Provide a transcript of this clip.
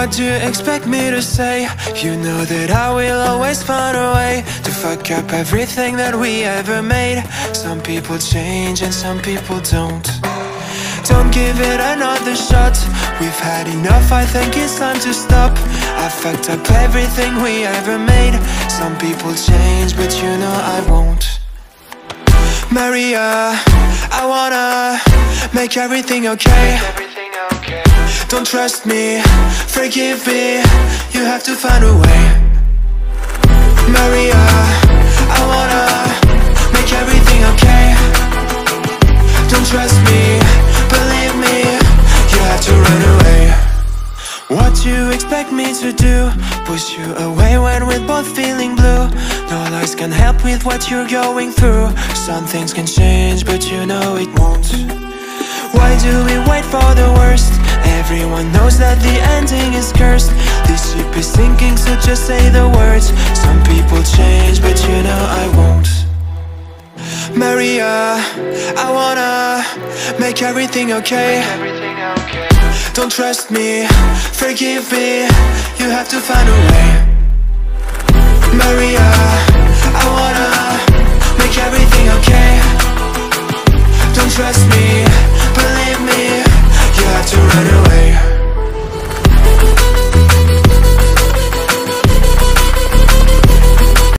What do you expect me to say? You know that I will always find a way to fuck up everything that we ever made. Some people change and some people don't. Don't give it another shot. We've had enough, I think it's time to stop. I fucked up everything we ever made. Some people change, but you know I won't. Maria, I wanna make everything okay. Don't trust me, forgive me, you have to find a way. Maria, I wanna make everything okay. Don't trust me, believe me, you have to run away. What do you expect me to do? Push you away when we're both feeling blue. No lies can help with what you're going through. Some things can change, but you know it won't. Why do we wait for the worst? Everyone knows that the ending is cursed. This ship is sinking, so just say the words. Some people change, but you know I won't. Maria, I wanna make everything okay. Don't trust me, forgive me, you have to find a way. Maria, I wanna make everything okay.